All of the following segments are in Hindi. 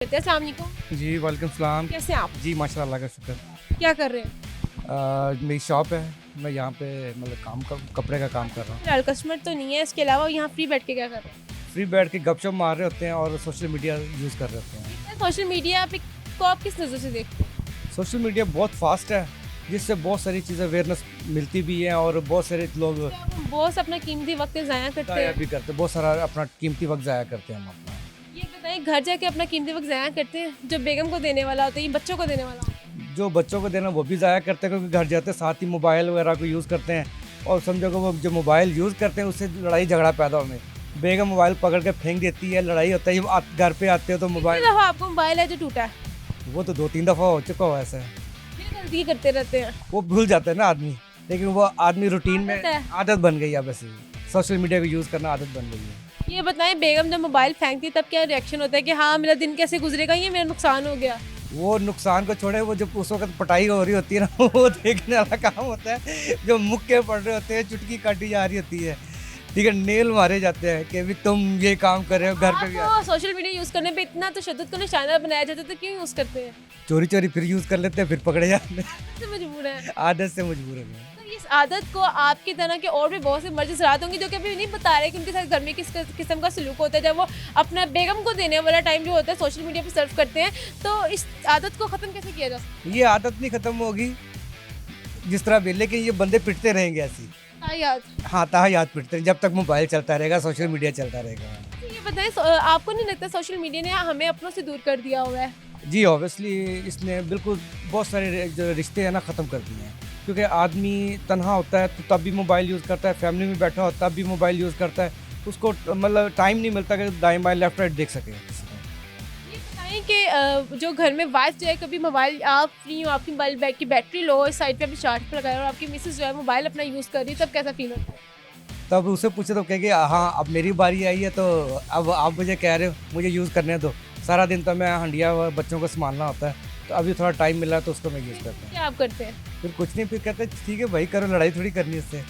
अस्सलाम वालेकुम। जी वालेकुम सलाम। कैसे हैं आप? जी माशाल्लाह, अल्लाह का शुक्र। क्या कर रहे हैं? मेरी शॉप है, मैं यहाँ पे मतलब कपड़े का काम कर रहा हूँ। फिलहाल कस्टमर तो नहीं है, इसके अलावा यहाँ फ्री बैठ के क्या कर रहे हैं? फ्री बैठ के गपशप मार रहे होते हैं और सोशल मीडिया यूज़ कर रहे होते हैं। सोशल मीडिया पे को आप किस नज़र से देखते हैं? सोशल मीडिया बहुत फास्ट है, जिससे बहुत सारी चीज़ें अवेयरनेस मिलती भी हैं और बहुत सारे लोग बॉस अपना कीमती वक्त ज़ाया करते ज़ाया हैं। भी करते हैं, बहुत सारा अपना कीमती वक्त ज़ाया करते हैं हम अपना। ये बताइए, घर जाके अपना कीमती वक्त ज़ाया करते हैं, जो बेगम को देने वाला होता है, ये बच्चों को देने वाला होता है। जो बच्चों को देना वो भी ज़ाया करते हैं, क्योंकि घर जाते साथ ही मोबाइल वगैरह को यूज़ करते हैं और समझो कि वो जो मोबाइल यूज़ करते हैं उससे लड़ाई झगड़ा पैदा होने। बेगम मोबाइल पकड़ के फेंक देती है, लड़ाई होता है, जब आप घर पे आते हो तो मोबाइल, कितनी दफ़ा आपको मोबाइल है जो टूटा है? वो तो 2-3 दफ़ा हो चुका हो ऐसा है। फिर गलती करते रहते हैं। वो भूल जाता है ना आदमी, लेकिन वो आदमी रूटीन में आदत है। आदत बन गई है, बस सोशल मीडिया को यूज़ करना आदत बन गई है। ये बताएं, बेगम जब मोबाइल फेंकती है तब क्या रिएक्शन होता है कि हाँ मेरा दिन कैसे गुजरेगा, ये मेरा नुकसान हो गया? वो नुकसान को छोड़े, वो जब उस वक्त पटाई हो रही होती है ना, वो देखने वाला काम होता है। जो मुक्के पड़ रहे होते हैं, चुटकी काटी जा रही होती है, ठीक है, नेल मारे जाते हैं कि भी तुम ये काम कर रहे हो, घर पे भी आपको सोशल मीडिया यूज़ करने पे इतना तशद्दुद का निशाना बनाया जाता है, तो क्यों यूज़ करते हैं? चोरी चोरी फिर यूज़ कर लेते हैं, फिर पकड़े जाते हैं। से मजबूर है। आदत से मजबूर हो गए। तो इस आदत को आपकी तरह के और भी बहुत से मर्द हज़रात होंगे जो कि अभी नहीं बता रहे कि उनके साथ घर में किस किस्म का सलूक होता है, जब वो अपना बेगम को देने वाला टाइम जो होता है सोशल मीडिया पे सर्व करते हैं। तो इस आदत को ख़त्म कैसे किया जा सकता ये आदत नहीं ख़त्म होगी जिस तरह भी, लेकिन ये बंदे पिटते रहेंगे ऐसी। है? याद हाँ, याद पिटते हैं जब तक मोबाइल चलता रहेगा, सोशल मीडिया चलता रहेगा। तो ये बताएं, आपको नहीं लगता सोशल मीडिया ने हमें अपनों से दूर कर दिया हुआ है? जी ऑब्वियसली इसने बिल्कुल बहुत सारे जो रिश्ते हैं ना ख़त्म कर दिए हैं, क्योंकि आदमी तन्हा होता है तो तब भी मोबाइल यूज़ करता है, फैमिली में बैठा हो तब भी मोबाइल यूज़ करता है, उसको मतलब टाइम नहीं मिलता कि दाएं बाएं लेफ्ट राइट देख सके। ये बताएं कि जो घर में वाइफ जो है, कभी मोबाइल आप फ्री हो, आपकी मोबाइल बैग की बैटरी लो, इस साइड पे अभी चार्ज पर लगाया और आपकी मिसेस जो है मोबाइल अपना यूज़ कर रही है, तब कैसा फील होता है? तब उससे पूछे तो कहेगी हाँ अब मेरी बारी आई है, तो अब आप मुझे कह रहे हो मुझे यूज़ करने दो, सारा दिन तो मैं हंडिया और बच्चों को संभालना होता है, तो अभी थोड़ा टाइम मिला है तो उसको मैं यूज़ करता हूँ। क्या आप करते हैं? फिर कुछ नहीं, फिर कहते हैं ठीक है भाई करो, लड़ाई थोड़ी करनी है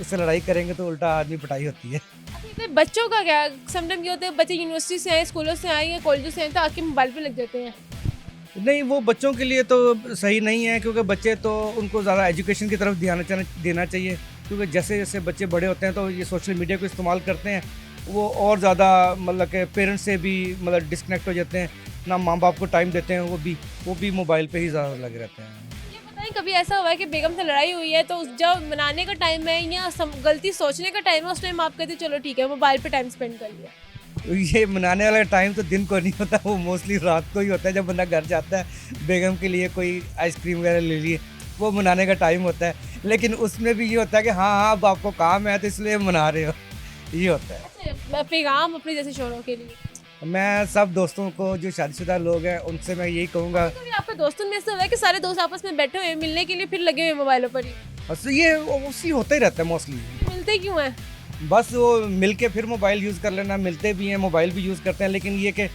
इससे लड़ाई करेंगे तो उल्टा आदमी पिटाई होती है। अच्छा, तो बच्चों का क्या? समटाइम ये होता है, बच्चे यूनिवर्सिटी से आए, स्कूलों से आए या कॉलेजों से आए तो आके मोबाइल पे लग जाते हैं। नहीं, वो बच्चों के लिए तो सही नहीं है, क्योंकि बच्चे तो उनको ज़्यादा एजुकेशन की तरफ ध्यान देना चाहिए, क्योंकि जैसे जैसे बच्चे बड़े होते हैं तो ये सोशल मीडिया को इस्तेमाल करते हैं, वो और ज़्यादा मतलब कि पेरेंट्स से भी मतलब डिस्कनेक्ट हो जाते हैं, ना माँ बाप को टाइम देते हैं, वो भी मोबाइल पे ही ज़्यादा लगे रहते हैं। ये बताएं, कभी ऐसा हुआ है कि बेगम से लड़ाई हुई है तो जब मनाने का टाइम है या गलती सोचने का टाइम है, उस टाइम आप कहते चलो ठीक है मोबाइल पे टाइम स्पेंड कर लिया? तो ये मनाने वाला टाइम तो दिन को नहीं होता, वो मोस्टली रात को ही होता है, जब बंदा घर जाता है बेगम के लिए कोई आइसक्रीम वगैरह ले लिए, वो मनाने का टाइम होता है, लेकिन उसमें भी ये होता है कि हाँ अब आपको काम है तो इसलिए मना रहे हो, ये होता है। अच्छा, पैगाम अपने जैसे शोरों के लिए? मैं सब दोस्तों को जो शादीशुदा लोग हैं उनसे मैं यही कहूँगा, कभी आपके दोस्तों में ऐसा हुआ है कि सारे दोस्त आपस में बैठे हुए हैं मिलने के लिए, फिर लगे हुए हैं मोबाइलों पर ही? बस ये उसी होता ही रहता है मोस्टली, मिलते क्यों हैं? बस वो मिल के फिर मोबाइल यूज़ कर लेना, मिलते भी हैं मोबाइल भी यूज़ करते हैं, लेकिन ये कि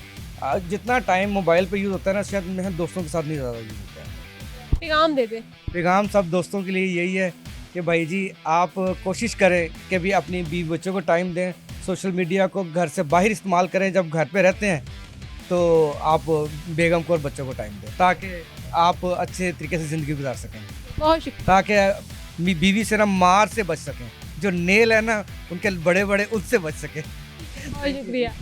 जितना टाइम मोबाइल पे यूज़ होता है ना, शायद मैं दोस्तों के साथ नहीं ज़्यादा यूज़ होता है। पैगाम दे दे। पैगाम सब दोस्तों के लिए यही है कि भाई जी आप कोशिश करें कि भी अपनी बीवी बच्चों को टाइम दें, सोशल मीडिया को घर से बाहर इस्तेमाल करें, जब घर पे रहते हैं तो आप बेगम को और बच्चों को टाइम दें, ताकि आप अच्छे तरीके से ज़िंदगी गुजार सकें, बहुत शुक्रिया। ताकि बीवी से ना मार से बच सकें, जो नेल है ना उनके बड़े बड़े, उससे बच सकें। बहुत शुक्रिया।